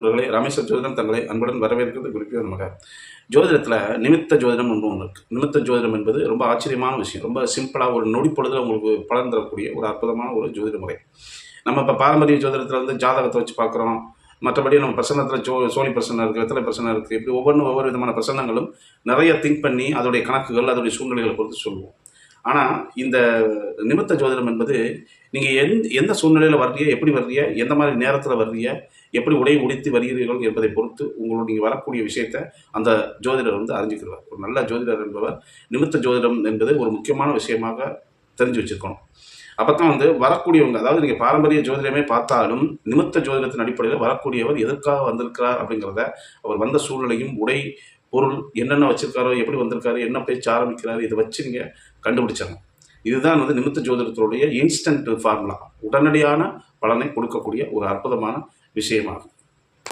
அவர்களே ராமேஸ்வர ஜோதிடம் தங்களை அன்புடன் வரவேற்கிறது குறிப்பிய நமக. ஜோதிடத்தில் நிமித்த ஜோதிடம் ஒன்று இருக்குது. நிமித்த ஜோதிடம் என்பது ரொம்ப ஆச்சரியமான விஷயம். ரொம்ப சிம்பிளாக ஒரு நொடி பொழுதில் உங்களுக்கு பலன் தரக்கூடிய ஒரு அற்புதமான ஒரு ஜோதிட முறை. நம்ம இப்போ பாரம்பரிய ஜோதிடத்தில் வந்து ஜாதகத்தை வச்சு பார்க்குறோம். மற்றபடி நம்ம பிரசன்னத்தில் சோழி பிரசனம் இருக்குது, வெத்தலை பிரசனம் இருக்குது. இப்படி ஒவ்வொரு விதமான பிரசன்னங்களும் நிறைய திங்க் பண்ணி அதோடைய கணக்குகள் அதோடைய சூழ்நிலைகளை பொறுத்து சொல்லுவோம். ஆனால் இந்த நிமித்த ஜோதிடம் என்பது நீங்கள் எந்த சூழ்நிலையில் வர்றீங்க, எப்படி வர்றீங்க, எந்த மாதிரி நேரத்தில் வர்றீங்க, எப்படி உடை உடுத்தி வருகிறீர்கள் என்பதை பொறுத்து உங்களோட நீங்கள் வரக்கூடிய விஷயத்தை அந்த ஜோதிடர் வந்து அறிஞ்சிக்கிறார். ஒரு நல்ல ஜோதிடர் என்பவர் நிமித்த ஜோதிடம் என்பது ஒரு முக்கியமான விஷயமாக தெரிஞ்சு வச்சுருக்கணும். அப்போ தான் வந்து வரக்கூடியவங்க, அதாவது நீங்கள் பாரம்பரிய ஜோதிடமே பார்த்தாலும் நிமித்த ஜோதிடத்தின் அடிப்படையில் வரக்கூடியவர் எதற்காக வந்திருக்கிறார் அப்படிங்கிறத, அவர் வந்த சூழ்நிலையும், உடை பொருள் என்னென்ன வச்சுருக்காரோ, எப்படி வந்திருக்காரு, என்ன பேச்சு ஆரம்பிக்கிறாரு, இதை வச்சு நீங்கள் கண்டுபிடிச்சாங்க. இதுதான் வந்து நிமித்த ஜோதிடத்தினுடைய இன்ஸ்டன்ட் ஃபார்முலா, உடனடியான பலனை கொடுக்கக்கூடிய ஒரு அற்புதமான விஷயமாகும்.